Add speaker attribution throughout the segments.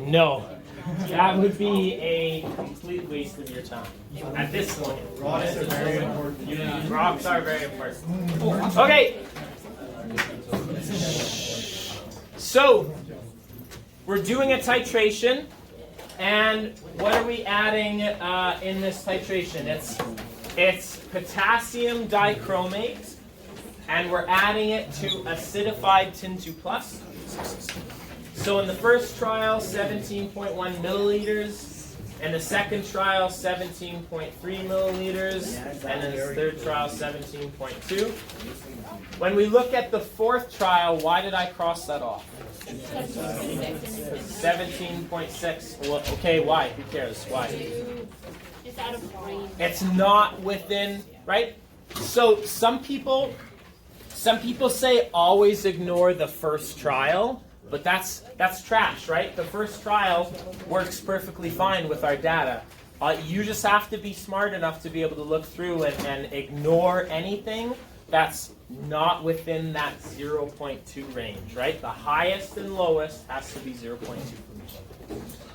Speaker 1: No. That would be a complete waste of your time at this point.
Speaker 2: Rocks are very important.
Speaker 1: Rocks are very important. Okay. So, we're doing a titration, and what are we adding in this titration? It's potassium dichromate, and we're adding it to acidified tin 2 plus. So in the first trial, 17.1 milliliters. In the second trial, 17.3 milliliters. And in the third trial, 17.2. When we look at the fourth trial, why did I cross that off? 17.6. Well, okay, why? Who cares? Why?
Speaker 3: It's out of range.
Speaker 1: It's not within, right? So some people say always ignore the first trial. But that's trash, right? The first trial works perfectly fine with our data. You just have to be smart enough to be able to look through and ignore anything that's not within that 0.2 range, right? The highest and lowest has to be 0.2.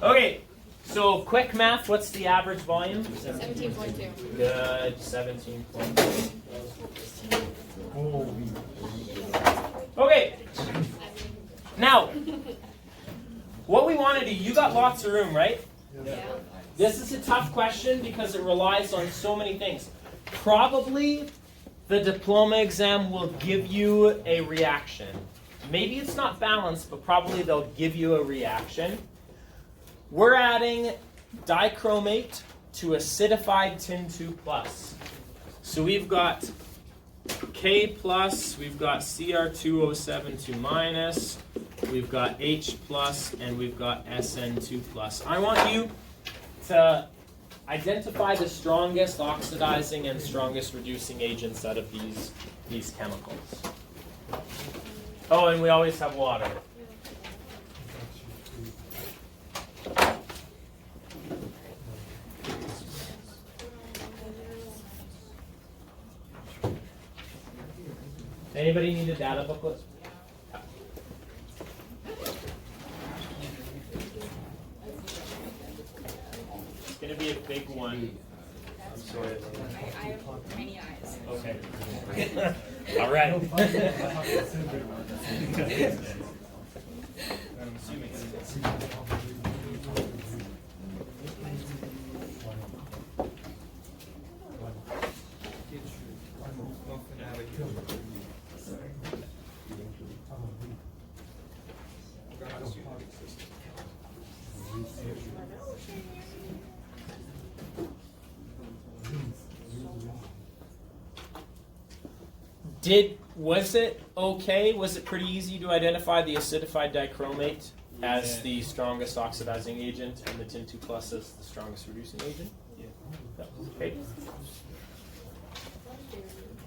Speaker 1: Okay, so quick math, what's the average volume?
Speaker 3: 17.2.
Speaker 1: Good, 17.2. Okay. Now, what we want to do, you got lots of room, right?
Speaker 3: Yeah.
Speaker 1: This is a tough question because it relies on so many things. Probably the diploma exam will give you a reaction. Maybe it's not balanced, but probably they'll give you a reaction. We're adding dichromate to acidified tin 2 plus. So we've got K plus, we've got Cr2O7 minus, we've got H plus, and we've got SN2 plus. I want you to identify the strongest oxidizing and strongest reducing agents out of these chemicals. Oh, and we always have water. Anybody need a data booklet? It's going to be a big one. I'm sorry.
Speaker 3: I have many eyes.
Speaker 1: Okay. All right. I'm assuming it's was it okay? Was it pretty easy to identify the acidified dichromate as the strongest oxidizing agent and the tin 2 plus as the strongest reducing agent? Yeah. Okay.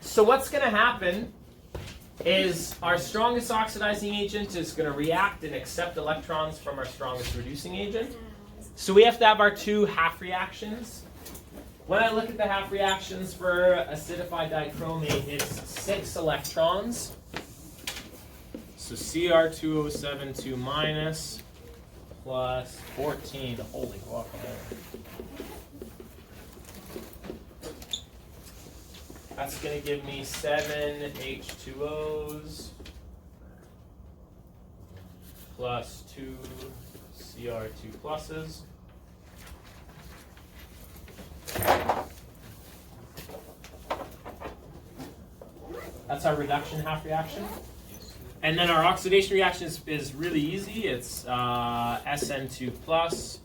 Speaker 1: So what's going to happen is our strongest oxidizing agent is going to react and accept electrons from our strongest reducing agent. So we have to have our two half reactions. When I look at the half reactions for acidified dichromate, it's 6 electrons. So Cr2O7 minus plus 14. Holy guacamole. That's going to give me 7 H2Os plus 2 Cr2 pluses. That's our reduction half reaction. And then our oxidation reaction is really easy. It's SN2 plus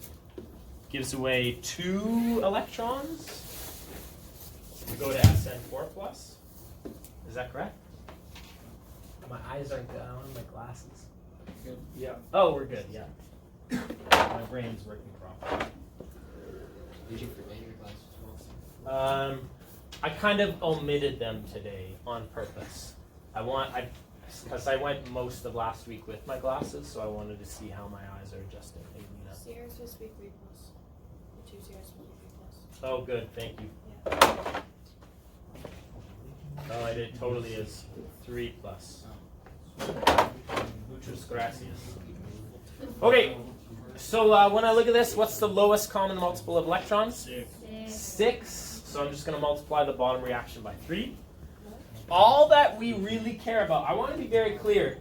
Speaker 1: gives away 2 electrons to go to SN4 plus. Is that correct? My eyes aren't good. I don't have my glasses.
Speaker 2: Good.
Speaker 1: Yeah. Oh, we're good. Yeah. My brain's working properly.
Speaker 4: Did you forget your glasses?
Speaker 1: I kind of omitted them today on purpose. Because I went most of last week with my glasses, so I wanted to see how my eyes are adjusting. Hey, Lena.
Speaker 3: CR is supposed to be 3 plus. The 2 CR is supposed to be 3 plus.
Speaker 1: Oh, good. Thank you.
Speaker 3: Yeah.
Speaker 1: Oh, it totally is 3 plus. Muchas gracias. Okay, So when I look at this, what's the lowest common multiple of electrons?
Speaker 2: 6.
Speaker 1: 6. So I'm just going to multiply the bottom reaction by 3. All that we really care about, I want to be very clear.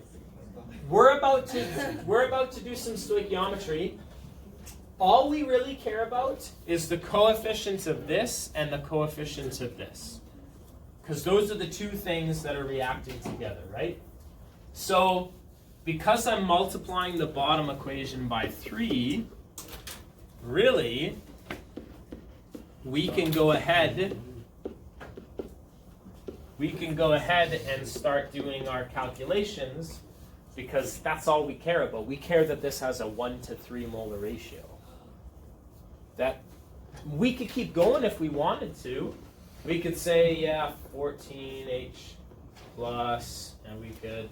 Speaker 1: We're about to do some stoichiometry. All we really care about is the coefficients of this and the coefficients of this. Because those are the two things that are reacting together, right? So because I'm multiplying the bottom equation by 3, really, we can go ahead and start doing our calculations, because that's all we care about. We care that this has a 1 to 3 molar ratio. That we could keep going if we wanted to. We could say, yeah, 14H plus, and we could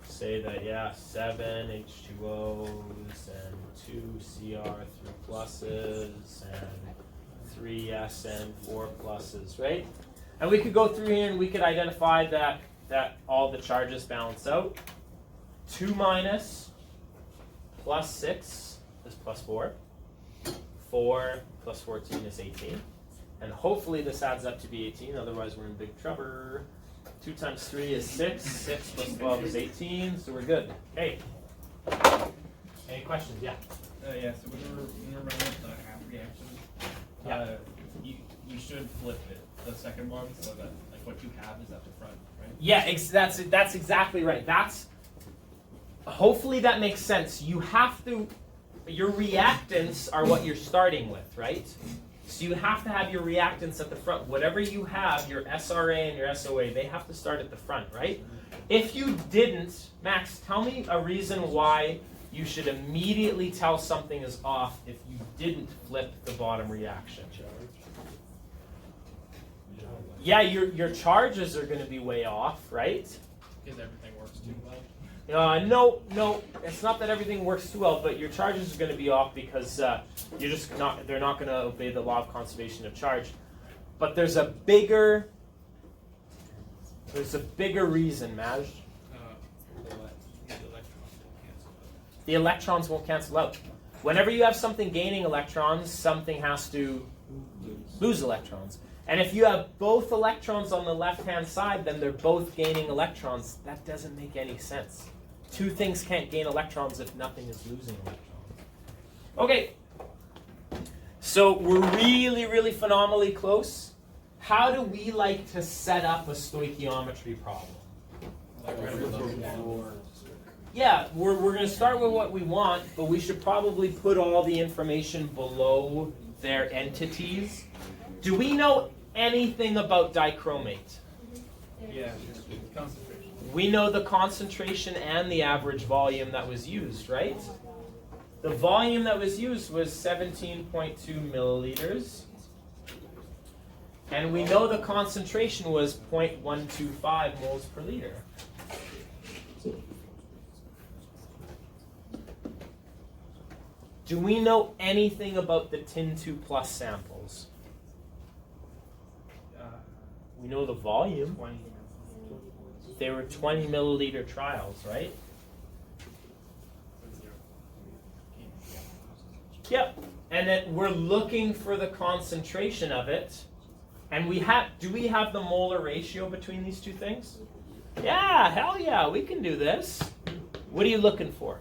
Speaker 1: say that, yeah, 7 H2Os and 2 Cr3 pluses and 3 SN4 pluses, right? And we could go through here and we could identify that all the charges balance out. 2 minus plus 6 is plus 4. 4 plus 14 is 18. And hopefully this adds up to be 18, otherwise we're in big trouble. 2 times 3 is 6. 6 plus 12 is 18, so we're good. Okay. Any questions? Yeah.
Speaker 2: Yeah, so when we're running the half reaction, you should flip it, the second one, so that like what you have is at the front, right?
Speaker 1: Yeah, that's exactly right. Hopefully that makes sense. You have to, your reactants are what you're starting with, right? So you have to have your reactants at the front. Whatever you have, your SRA and your SOA, they have to start at the front, right? If you didn't, Max, tell me a reason why you should immediately tell something is off if you didn't flip the bottom reaction. Yeah, your charges are going to be way off, right?
Speaker 2: Because everything works too well.
Speaker 1: No, it's not that everything works too well, but your charges are going to be off because they're not going to obey the law of conservation of charge. But there's a bigger reason, Maj. The electrons won't cancel out. Whenever you have something gaining electrons, something has to lose electrons. And if you have both electrons on the left-hand side, then they're both gaining electrons. That doesn't make any sense. Two things can't gain electrons if nothing is losing electrons. Okay, so we're really, really phenomenally close. How do we like to set up a stoichiometry problem? Yeah, we're going to start with what we want, but we should probably put all the information below their entities. Do we know anything about dichromate?
Speaker 2: Yeah, concentration.
Speaker 1: We know the concentration and the average volume that was used, right? The volume that was used was 17.2 milliliters. And we know the concentration was 0.125 moles per liter. Do we know anything about the tin 2 plus samples? We know the volume.
Speaker 2: 20.
Speaker 1: They were 20 milliliter trials, right? Yep. And then we're looking for the concentration of it. And do we have the molar ratio between these two things? Yeah, hell yeah, we can do this. What are you looking for?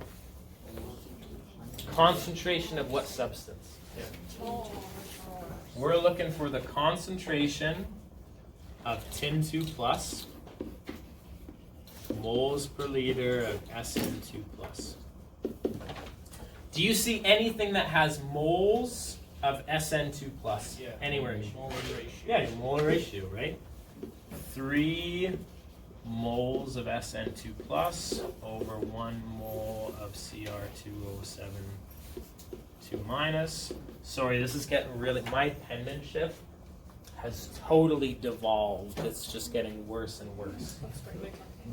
Speaker 1: Concentration of what substance? We're looking for the concentration of tin 2 plus moles per liter of SN2 plus. Do you see anything that has moles of SN2 plus anywhere?
Speaker 2: Molar ratio.
Speaker 1: Yeah, your molar ratio, right? 3 moles of SN2 plus over 1 mole of Cr2O7 2 minus. Sorry, this is getting really, my penmanship has totally devolved. It's just getting worse and worse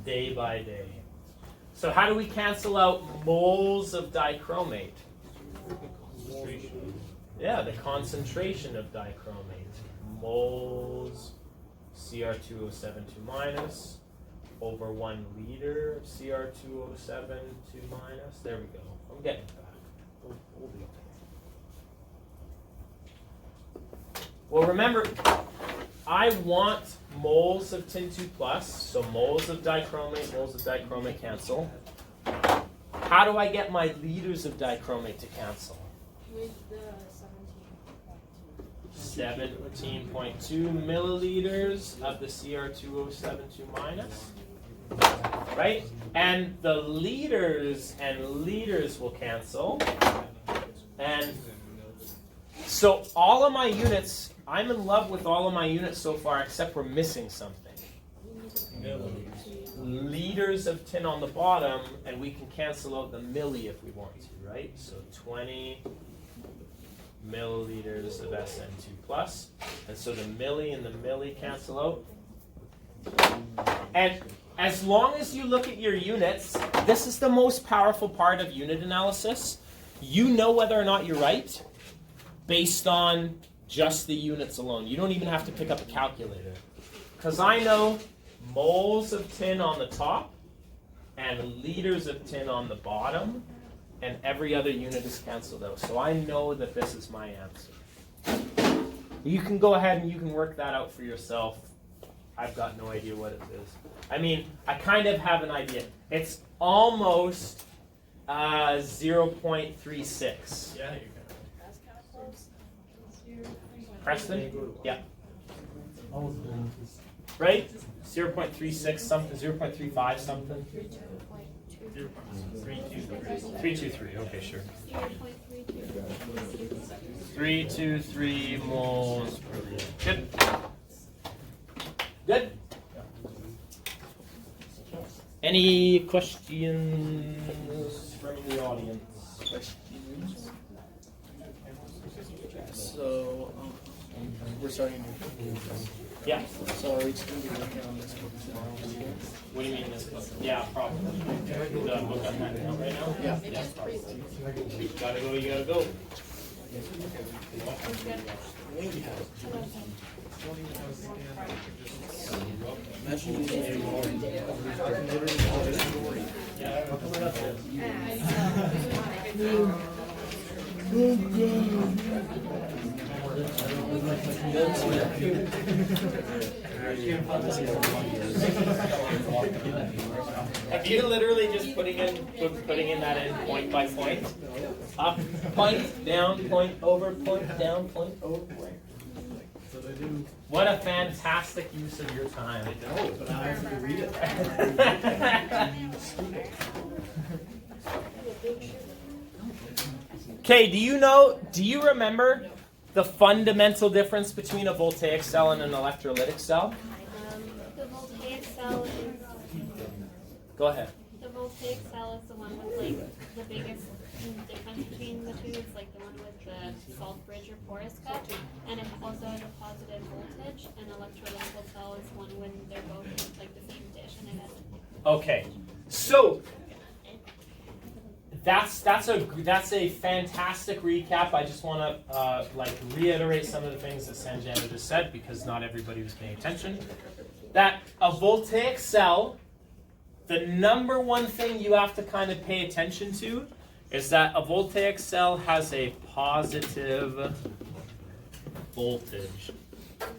Speaker 1: day by day. So how do we cancel out moles of dichromate? Yeah, the concentration of dichromate. Moles Cr2O7 2 minus over 1 liter of Cr2O7 2 minus. There we go. I'm getting it back. We'll be Well, remember, I want moles of tin 2 plus, so moles of dichromate cancel. How do I get my liters of dichromate to cancel?
Speaker 3: With the
Speaker 1: 17.2 milliliters of the Cr2O72 minus, right? And the liters and liters will cancel. And so all of my units, I'm in love with all of my units so far, except we're missing something. Liters of tin on the bottom, and we can cancel out the milli if we want to, right? So 20 milliliters of SN2 plus, and so the milli and the milli cancel out. And as long as you look at your units, this is the most powerful part of unit analysis. You know whether or not you're right based on just the units alone. You don't even have to pick up a calculator. Because I know moles of tin on the top and liters of tin on the bottom, and every other unit is canceled out. So I know that this is my answer. You can go ahead and you can work that out for yourself. I've got no idea what it is. I mean, I kind of have an idea. It's almost 0.36.
Speaker 2: Yeah, you
Speaker 3: That's kind of close.
Speaker 1: Preston? Yeah. Right? 0.36 something, 0.35 something. 323, okay, sure. 323 moles per liter. Good. Good. Any questions from the audience? Questions?
Speaker 5: So, we're starting to.
Speaker 1: Yeah.
Speaker 5: So are we just going to be working on this book tomorrow?
Speaker 1: What do you mean this book? Yeah, probably. The book I'm handing out right now?
Speaker 5: Yeah.
Speaker 1: Yeah, probably. You gotta go, you gotta go.
Speaker 5: Imagine using a story.
Speaker 1: Yeah, I'll come right up there. If you literally just putting in that in point by point, up, point, down, point, over, point, down, point, over, point. What a fantastic use of your time.
Speaker 5: I know, but I have to read it.
Speaker 1: Okay, do you remember the fundamental difference between a voltaic cell and an electrolytic cell?
Speaker 6: The voltaic cell is
Speaker 1: Go ahead.
Speaker 6: the voltaic cell is the one with like the biggest difference between the two. It's like the one with the salt bridge or porous cut, and it also has a positive voltage. An electrolytical cell is one when they're both in like the same dish and it has.
Speaker 1: Okay, so that's a fantastic recap. I just want to reiterate some of the things that Sanjana just said because not everybody was paying attention. That a voltaic cell, the number one thing you have to kind of pay attention to is that a voltaic cell has a positive voltage.
Speaker 3: Can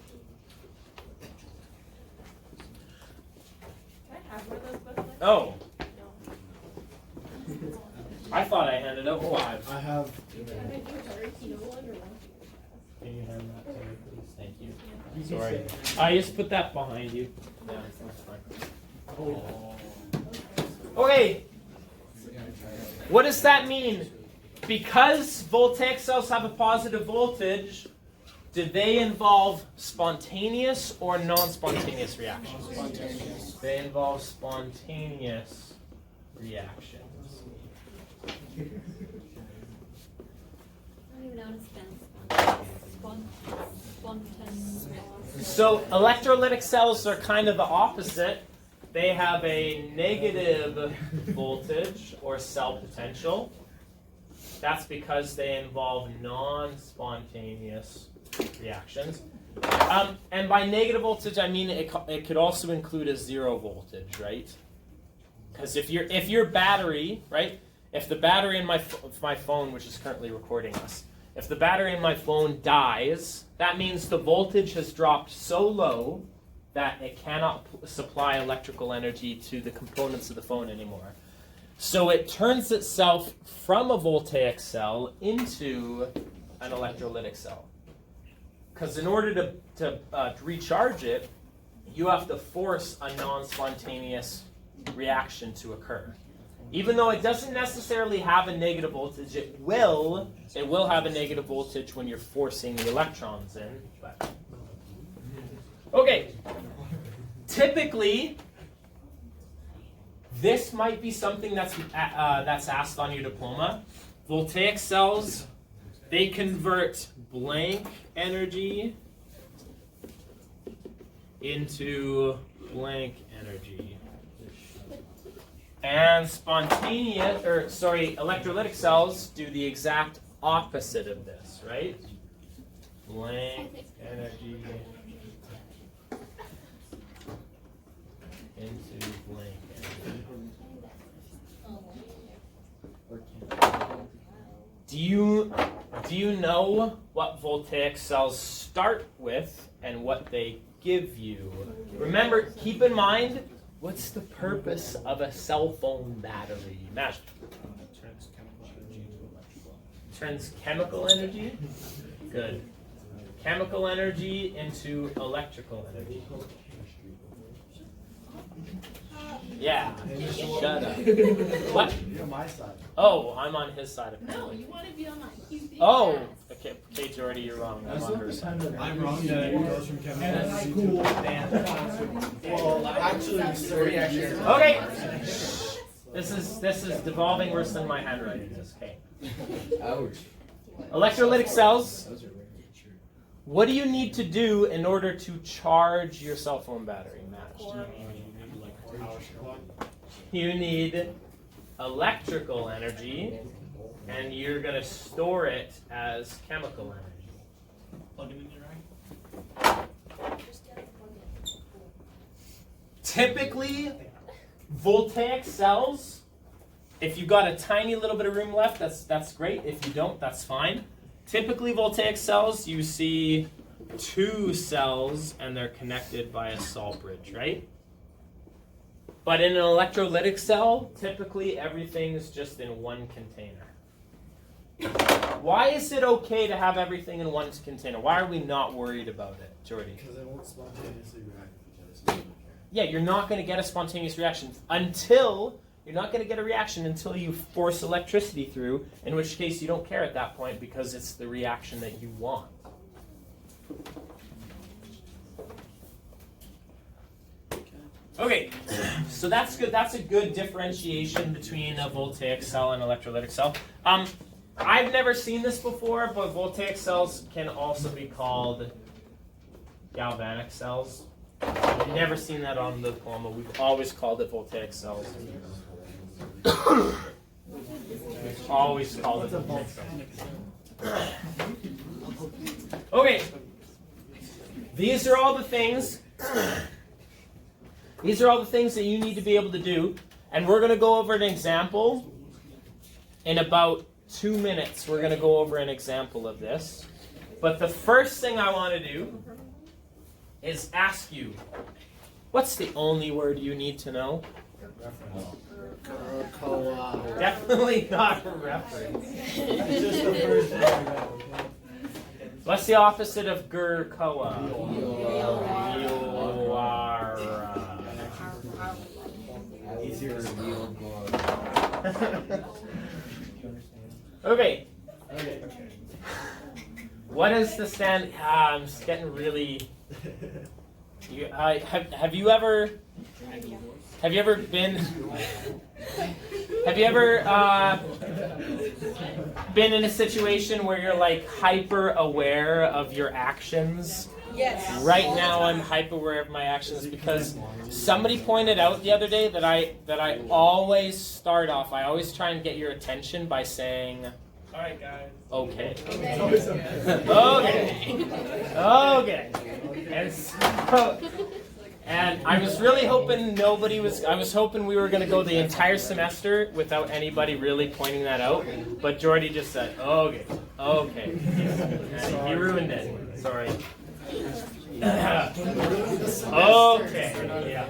Speaker 3: I have one of those booklets?
Speaker 1: Oh,
Speaker 3: No.
Speaker 1: I thought I handed out 5.
Speaker 5: I have.
Speaker 3: Can you
Speaker 1: Can you hand that to me, please? Thank you. Sorry. I just put that behind you. Yeah, that's fine. Okay. What does that mean? Because voltaic cells have a positive voltage, do they involve spontaneous or non-spontaneous reactions?
Speaker 5: Spontaneous.
Speaker 1: They involve spontaneous reactions.
Speaker 6: I don't even know how to spell spontaneous.
Speaker 1: So electrolytic cells are kind of the opposite. They have a negative voltage or cell potential. That's because they involve non-spontaneous reactions. And by negative voltage, I mean it could also include a 0 voltage, right? Because if your battery, right? If the battery in my phone, which is currently recording us, If the battery in my phone dies, that means the voltage has dropped so low that it cannot supply electrical energy to the components of the phone anymore. So it turns itself from a voltaic cell into an electrolytic cell. Because in order to recharge it, you have to force a non-spontaneous reaction to occur. Even though it doesn't necessarily have a negative voltage, it will have a negative voltage when you're forcing the electrons in. But. Okay, typically, this might be something that's asked on your diploma. Voltaic cells, they convert blank energy into blank energy. And electrolytic cells do the exact opposite of this, right? Blank energy into blank energy. Do you know what voltaic cells start with and what they give you? Remember, keep in mind, what's the purpose of a cell phone battery? Mash. Turns chemical energy? Good. Chemical energy into electrical energy. Yeah. Shut up. What?
Speaker 5: You're on my side.
Speaker 1: Oh, I'm on his side apparently.
Speaker 3: No, you want to be on my QB.
Speaker 1: Oh, okay, Jordy, you're wrong. I'm on her side.
Speaker 5: I'm wrong. Yeah, it goes from chemical. Well, actually, sorry.
Speaker 1: Okay. This is devolving worse than my handwriting is. Okay.
Speaker 4: Ouch.
Speaker 1: Electrolytic cells. What do you need to do in order to charge your cell phone battery, Matt? You need electrical energy, and you're going to store it as chemical energy.
Speaker 2: Plug it in your eye.
Speaker 1: Typically, voltaic cells, if you've got a tiny little bit of room left, that's great. If you don't, that's fine. Typically, voltaic cells, you see two cells, and they're connected by a salt bridge, right? But in an electrolytic cell, typically everything is just in one container. Why is it okay to have everything in one container? Why are we not worried about it, Jordy?
Speaker 5: Because it won't spontaneously react with each other.
Speaker 1: Yeah, you're not going to get a spontaneous reaction until you force electricity through, in which case you don't care at that point because it's the reaction that you want. Okay, so that's good. That's a good differentiation between a voltaic cell and electrolytic cell. I've never seen this before, but voltaic cells can also be called galvanic cells. I've never seen that on the diploma. We've always called it voltaic cells. We've always called it voltaic cells. Okay, these are all the things. These are all the things that you need to be able to do, and we're going to go over an example in about 2 minutes. We're going to go over an example of this. But the first thing I want to do is ask you, what's the only word you need to know? Definitely not a reference.
Speaker 5: Just the first one.
Speaker 1: What's the opposite of Gurkoa?
Speaker 4: Easier to deal
Speaker 1: Okay. What is the stand? I'm just getting really. Have you ever been in a situation where you're like hyper aware of your actions?
Speaker 3: Yes.
Speaker 1: Right now I'm hyper aware of my actions because somebody pointed out the other day that I always start off, I always try and get your attention by saying,
Speaker 2: Alright, guys.
Speaker 1: okay. Okay. Okay. And I was really hoping I was hoping we were going to go the entire semester without anybody really pointing that out. But Jordy just said, okay. And he ruined it. Sorry. Okay. Yeah.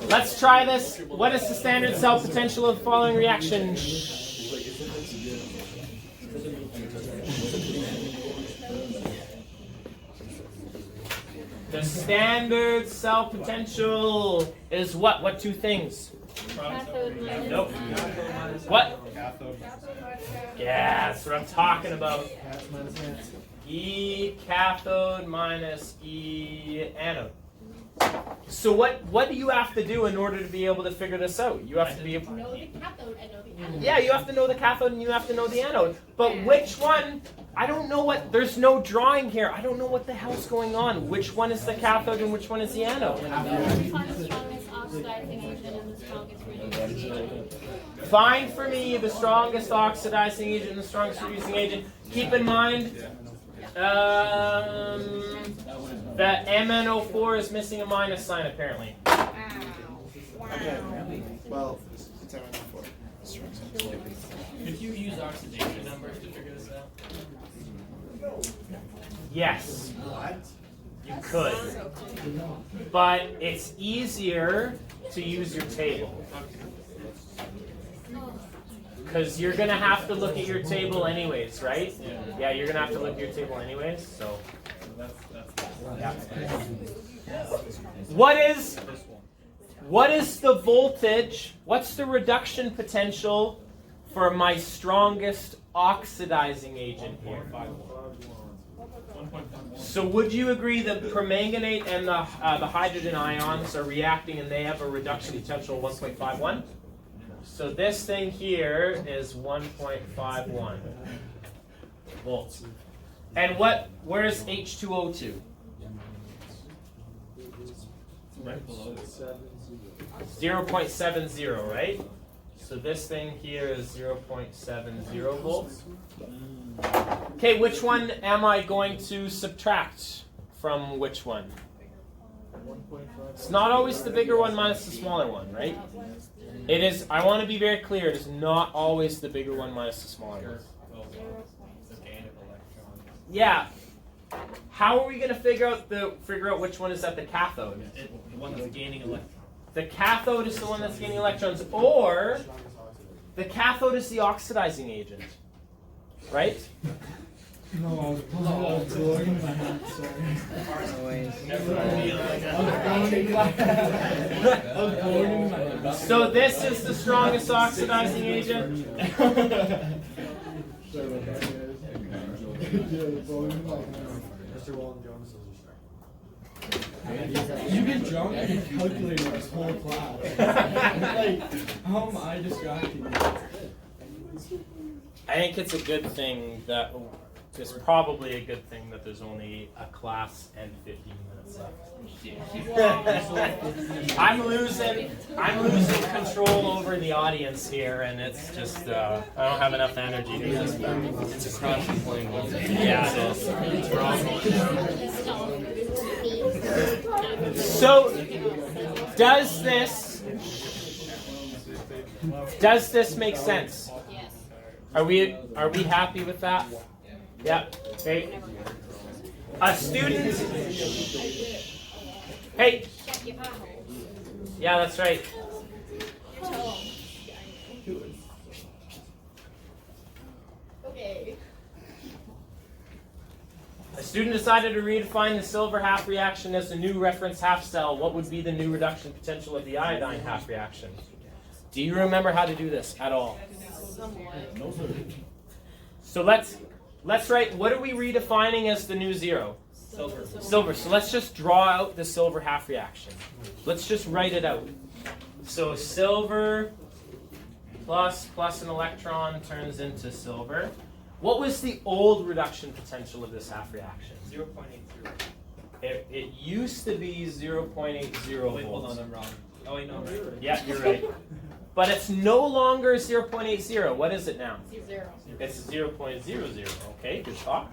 Speaker 1: Let's try this. What is the standard cell potential of the following reaction? The standard cell potential is what? What two things?
Speaker 6: Cathode minus.
Speaker 1: Nope. What? Yeah, that's what I'm talking about. E cathode minus E anode. So what do you have to do in order to be able to figure this out? You have to be able.
Speaker 3: Know the cathode and know the anode.
Speaker 1: Yeah, you have to know the cathode and you have to know the anode. But which one? I don't know what. There's no drawing here. I don't know what the hell's going on. Which one is the cathode and which one is the anode?
Speaker 6: Find the strongest oxidizing agent and the strongest reducing agent.
Speaker 1: Find for me the strongest oxidizing agent and the strongest reducing agent. Keep in mind, that MnO4 is missing a minus sign apparently.
Speaker 5: Well, it's MnO4.
Speaker 2: Could you use oxidation numbers to figure this out?
Speaker 1: Yes,
Speaker 5: What?
Speaker 1: you could. But it's easier to use your table. Because you're going to have to look at your table anyways, right? Yeah, you're going to have to look at your table anyways, so. Yeah. What is the voltage? What's the reduction potential for my strongest oxidizing agent here? So would you agree that permanganate and the hydrogen ions are reacting and they have a reduction potential of 1.51? So this thing here is 1.51 volts. And where's H2O2?
Speaker 2: Right below this.
Speaker 1: 0.70, right? So this thing here is 0.70 volts. Okay, which one am I going to subtract from which one? It's not always the bigger one minus the smaller one, right? It is, I want to be very clear, it is not always the bigger one minus the smaller one. Yeah. How are we going to figure out which one is at the cathode?
Speaker 2: The one that's gaining electrons.
Speaker 1: The cathode is the one that's gaining electrons, or the cathode is the oxidizing agent, right?
Speaker 5: No, I was blowing my hat, sorry.
Speaker 1: So this is the strongest oxidizing agent.
Speaker 5: Mr. Walton Jones you get drunk and you calculate this whole class. Like, how am I distracting you?
Speaker 1: I think it's a good thing that it's probably a good thing that there's only a class and 15 minutes left. I'm losing control over the audience here, and it's just I don't have enough energy to do this back.
Speaker 4: It's a crashing plane.
Speaker 1: Yeah. So does this make sense?
Speaker 6: Yes.
Speaker 1: Are we happy with that? Yep. Okay. A student. Hey. Yeah, that's right.
Speaker 3: Okay.
Speaker 1: A student decided to redefine the silver half reaction as a new reference half cell. What would be the new reduction potential of the iodine half reaction? Do you remember how to do this at all? So let's write, what are we redefining as the new zero? Silver. So let's just draw out the silver half reaction. Let's just write it out. So silver plus an electron turns into silver. What was the old reduction potential of this half reaction?
Speaker 2: 0.80.
Speaker 1: It used to be 0.80
Speaker 2: Wait,
Speaker 1: volts.
Speaker 2: hold on, I'm wrong. Oh wait, no, I'm right.
Speaker 1: Yeah, you're right. But it's no longer 0.80. What is it now?
Speaker 3: Zero.
Speaker 1: It's 0.00. Okay, good talk.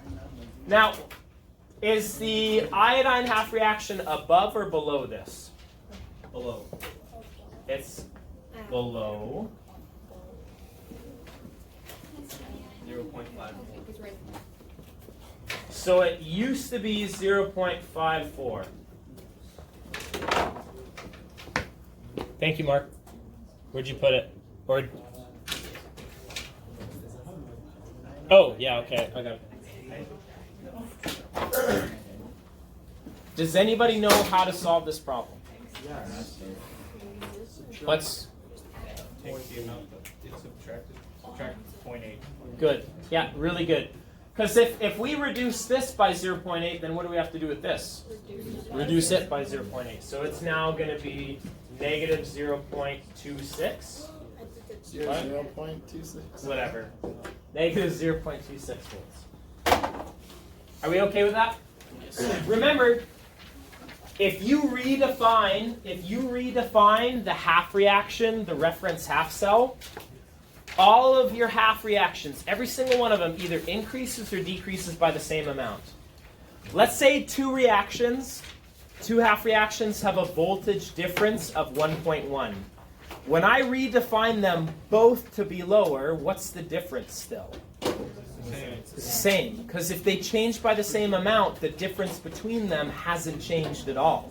Speaker 1: Now, Is the iodine half reaction above or below this?
Speaker 2: Below.
Speaker 1: It's below.
Speaker 2: 0.5.
Speaker 1: So it used to be 0.54. Thank you, Mark. Where'd you put it? Or oh, yeah, okay, I got it. Does anybody know how to solve this problem? Let's.
Speaker 2: Take the amount that it's subtracted. Subtract 0.8.
Speaker 1: Good. Yeah, really good. Because if we reduce this by 0.8, then what do we have to do with this? Reduce it by 0.8. So it's now going to be negative 0.26.
Speaker 5: 0.26.
Speaker 1: Whatever. Negative 0.26 volts. Are we okay with that? Remember, if you redefine the half reaction, the reference half cell, all of your half reactions, every single one of them either increases or decreases by the same amount. Let's say two half reactions have a voltage difference of 1.1. When I redefine them both to be lower, what's the difference still? It's the same, because if they change by the same amount, the difference between them hasn't changed at all.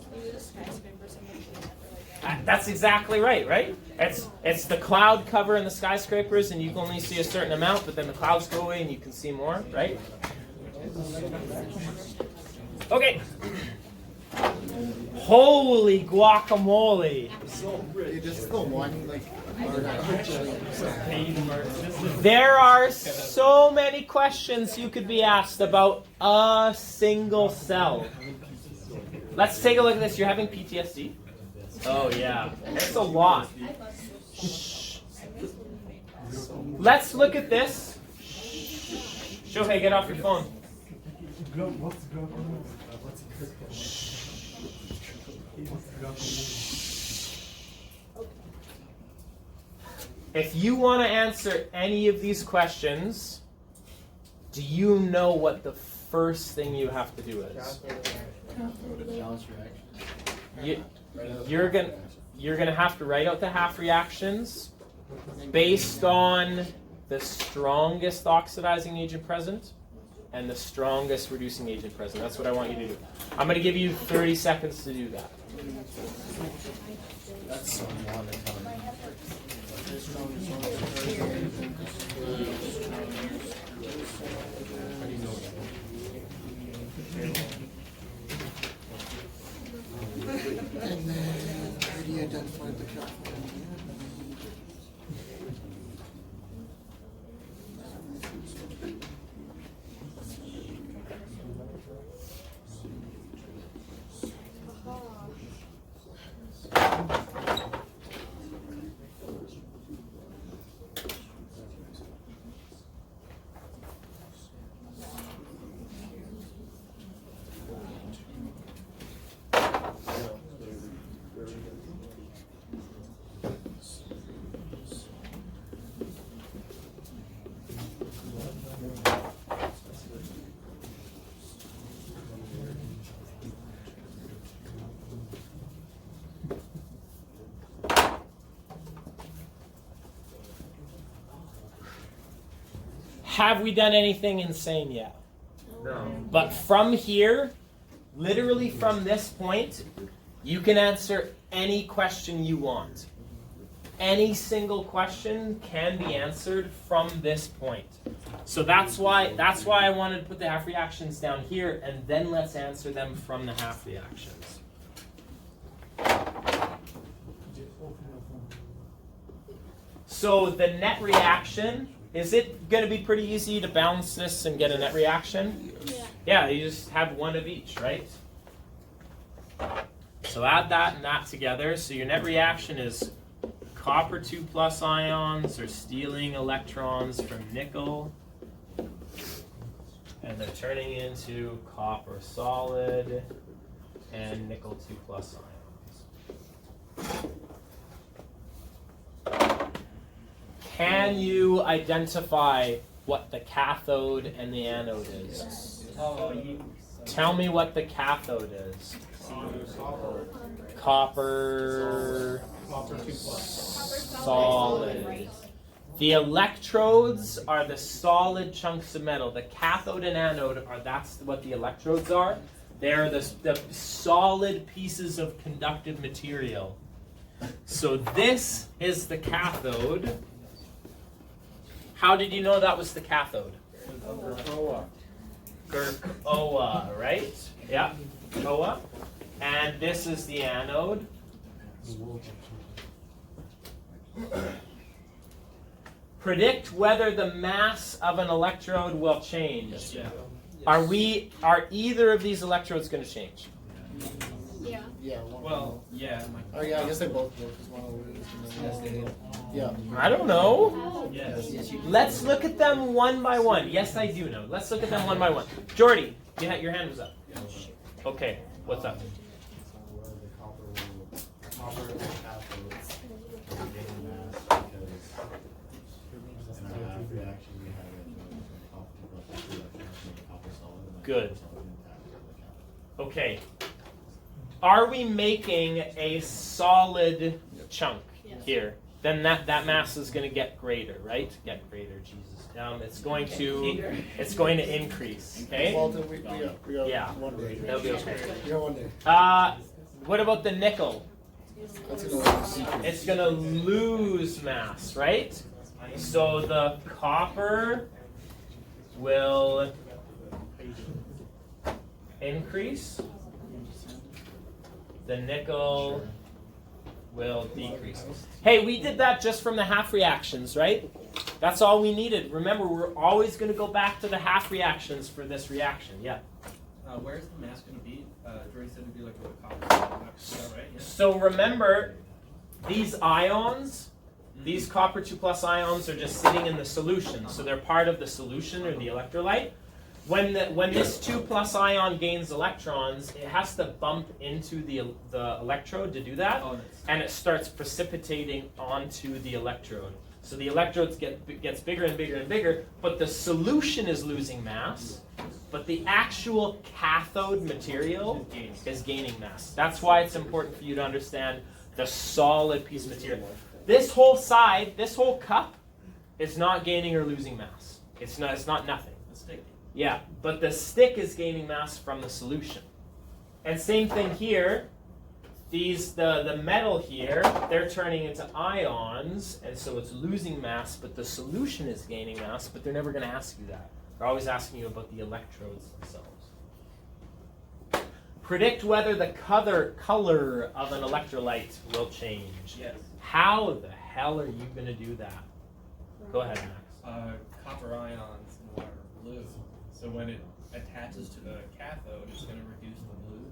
Speaker 1: That's exactly right, right? It's the cloud cover in the skyscrapers, and you can only see a certain amount, but then the clouds go away and you can see more, right? Okay. Holy guacamole!
Speaker 5: It's the one, like,
Speaker 1: There are so many questions you could be asked about a single cell. Let's take a look at this. You're having PTSD? Oh, yeah. It's a lot. Shh. Let's look at this. Shohei, get off your phone. If you want to answer any of these questions, do you know what the first thing you have to do is? You're gonna have to write out the half reactions based on the strongest oxidizing agent present and the strongest reducing agent present. That's what I want you to do. I'm going to give you 30 seconds to do that.
Speaker 5: That's so monotone. And then I already identified the California.
Speaker 1: Have we done anything insane yet?
Speaker 2: No.
Speaker 1: But from here, literally from this point, you can answer any question you want. Any single question can be answered from this point. So that's why I wanted to put the half reactions down here, and then let's answer them from the half reactions. So the net reaction, is it going to be pretty easy to balance this and get a net reaction?
Speaker 6: Yeah.
Speaker 1: Yeah, you just have one of each, right? So add that and that together. So your net reaction is copper 2+ ions are stealing electrons from nickel, and they're turning into copper solid and nickel 2+ ions. Can you identify what the cathode and the anode is?
Speaker 2: Oh, you
Speaker 1: Tell me what the cathode is. Copper solid. The electrodes are the solid chunks of metal. The cathode and anode are, that's what the electrodes are. They're the solid pieces of conductive material. So this is the cathode. How did you know that was the cathode? Gercoa, right? Yeah, Gercoa. And this is the anode. Predict whether the mass of an electrode will change.
Speaker 2: Yeah.
Speaker 1: Are either of these electrodes going to change?
Speaker 6: Yeah.
Speaker 3: Yeah.
Speaker 2: Well, yeah.
Speaker 3: Oh yeah, I guess they both will because one will lose.
Speaker 4: Yes, they do.
Speaker 3: Yeah.
Speaker 1: I don't know.
Speaker 2: Yes.
Speaker 1: Let's look at them one by one. Yes, I do know. Let's look at them one by one. Jordy, your hand was up. Okay, what's up? Good. Okay. Are we making a solid chunk here? Then that mass is going to get greater, right? Get greater, Jesus. It's going to increase. Okay.
Speaker 3: Well, then we got
Speaker 1: Yeah.
Speaker 3: one day.
Speaker 1: That'll be okay.
Speaker 3: We got one day.
Speaker 1: What about the nickel?
Speaker 3: That's gonna lose.
Speaker 1: It's going to lose mass, right? So the copper will increase. The nickel will decrease. Hey, we did that just from the half reactions, right? That's all we needed. Remember, we're always going to go back to the half reactions for this reaction. Yeah.
Speaker 2: Where's the mass going to be? Jordy said it'd be like a copper. Is that right? Yeah.
Speaker 1: So remember, these ions, these copper 2+ ions are just sitting in the solution. So they're part of the solution or the electrolyte. When this 2+ ion gains electrons, it has to bump into the electrode to do that, and it starts precipitating onto the electrode. So the electrodes gets bigger and bigger and bigger, but the solution is losing mass, but the actual cathode material is gaining mass. That's why it's important for you to understand the solid piece of material. This whole side, this whole cup, is not gaining or losing mass. It's not nothing.
Speaker 2: The stick.
Speaker 1: Yeah, but the stick is gaining mass from the solution. And same thing here. The metal here, they're turning into ions, and so it's losing mass, but the solution is gaining mass, but they're never going to ask you that. They're always asking you about the electrodes themselves. Predict whether the color of an electrolyte will change.
Speaker 2: Yes.
Speaker 1: How the hell are you going to do that? Go ahead, Max.
Speaker 2: Copper ions in water are blue. So when it attaches to the cathode, it's going to reduce the blue.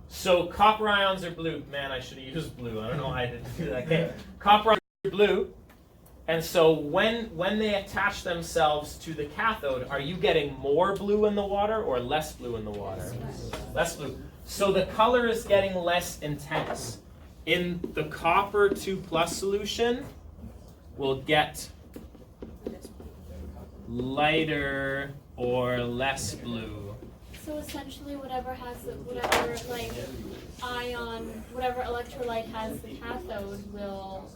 Speaker 1: So copper ions are blue. Man, I should have used blue. I don't know why I didn't do that. Okay. Copper ions are blue. And so when they attach themselves to the cathode, are you getting more blue in the water or less blue in the water? Less blue. So the color is getting less intense. In the copper 2+ solution, we'll get lighter or less blue.
Speaker 6: So essentially, whatever electrolyte has the cathode will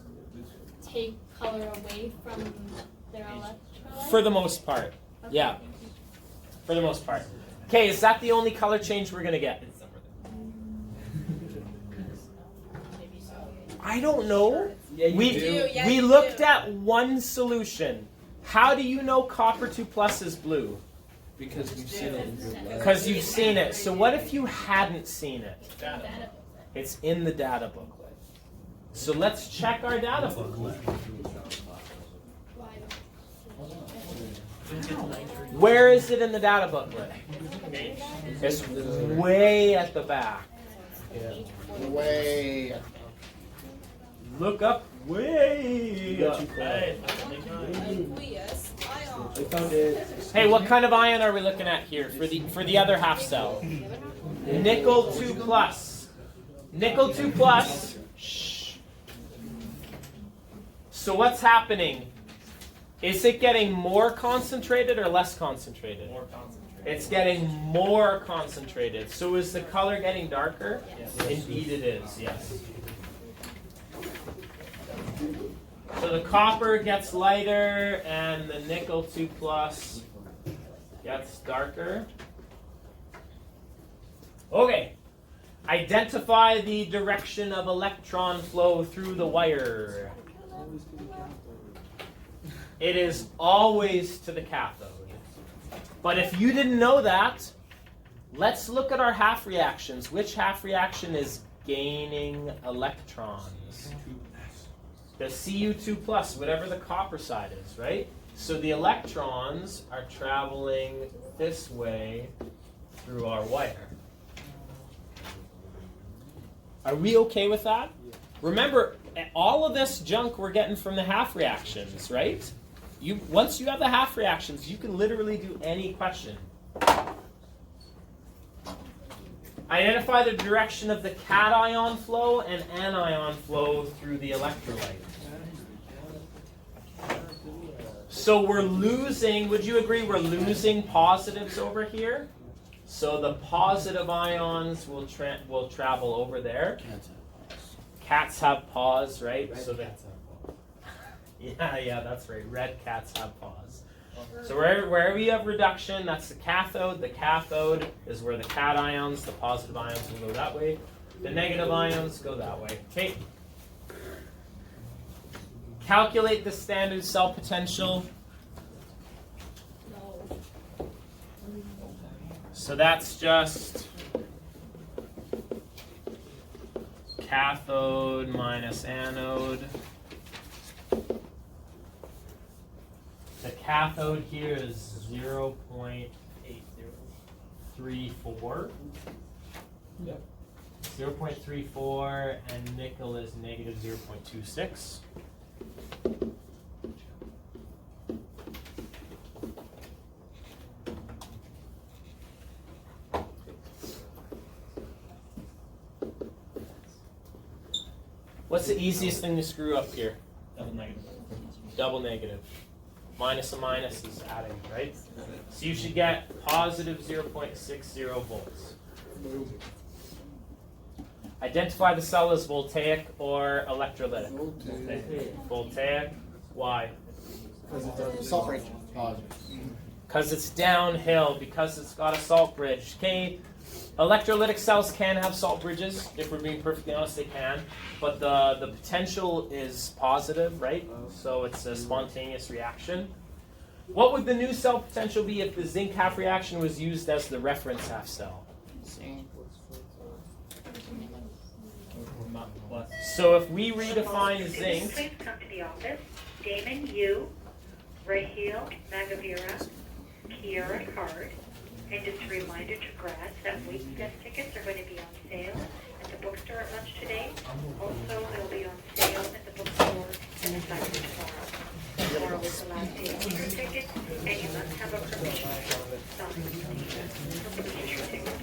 Speaker 6: take color away from their electrolyte?
Speaker 1: For the most part.
Speaker 6: Okay.
Speaker 1: Yeah. For the most part. Okay, is that the only color change we're going to get? I don't know.
Speaker 4: Yeah,
Speaker 1: We looked at one solution. How do you know copper 2+ is blue?
Speaker 4: Because we've seen it.
Speaker 1: Because you've seen it. So what if you hadn't seen it? It's in the data booklet. So let's check our data booklet. Where is it in the data booklet? It's way at the back.
Speaker 3: Way.
Speaker 1: Look up way up.
Speaker 4: I found it.
Speaker 1: Hey, what kind of ion are we looking at here for the other half cell? Nickel 2+. Nickel 2+. Shh. So what's happening? Is it getting more concentrated or less concentrated?
Speaker 2: More concentrated.
Speaker 1: It's getting more concentrated. So is the color getting darker?
Speaker 6: Yes.
Speaker 1: Indeed it is, yes. So the copper gets lighter and the nickel 2 plus gets darker. Okay. Identify the direction of electron flow through the wire. It is always to the cathode. But if you didn't know that, let's look at our half reactions. Which half reaction is gaining electrons? The Cu2 plus, whatever the copper side is, right? So the electrons are traveling this way through our wire. Are we okay with that? Remember, all of this junk we're getting from the half reactions, right? Once you have the half reactions, you can literally do any question. Identify the direction of the cation flow and anion flow through the electrolyte. So we're losing, would you agree we're losing positives over here? So the positive ions will travel over there. Cats have paws, right? So yeah, that's right. Red cats have paws. So wherever you have reduction, that's the cathode. The cathode is where the cations, the positive ions will go that way. The negative ions go that way. Okay. Calculate the standard cell potential. So that's just cathode minus anode. The cathode here is 0.34.
Speaker 5: Yep.
Speaker 1: 0.34, and nickel is negative 0.26. What's the easiest thing to screw up here?
Speaker 2: Double negative.
Speaker 1: Double negative. Minus a minus is adding, right? So you should get positive 0.60 volts. Identify the cell as voltaic or electrolytic. Voltaic. Why?
Speaker 4: Salt bridge.
Speaker 1: Because it's downhill, because it's got a salt bridge. Okay, electrolytic cells can have salt bridges. If we're being perfectly honest, they can. But the potential is positive, right? So it's a spontaneous reaction. What would the new cell potential be if the zinc half reaction was used as the reference half cell? So if we redefine zinc,
Speaker 7: Please come to the office. Damon Yu, Raheel Magavira, Kiara Card. And just a reminder to grads that week test tickets are going to be on sale at the bookstore at lunch today. Also, they'll be on sale at the bookstore and the site tomorrow. Tomorrow is the last day of your ticket, and you must have a permission signed your ticket.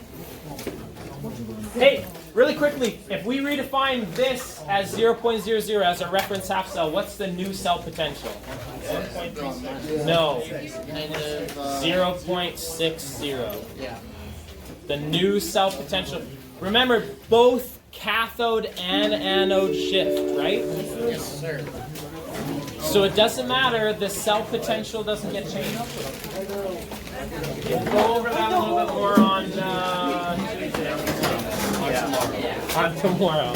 Speaker 1: hey, really quickly, if we redefine this as 0.00 as a reference half cell, what's the new cell potential? No. 0.60.
Speaker 4: Yeah.
Speaker 1: The new cell potential. Remember, both cathode and anode shift, right?
Speaker 4: Yes, sir.
Speaker 1: So it doesn't matter, the cell potential doesn't get changed. We'll go over that a little bit more on Tuesday. On tomorrow.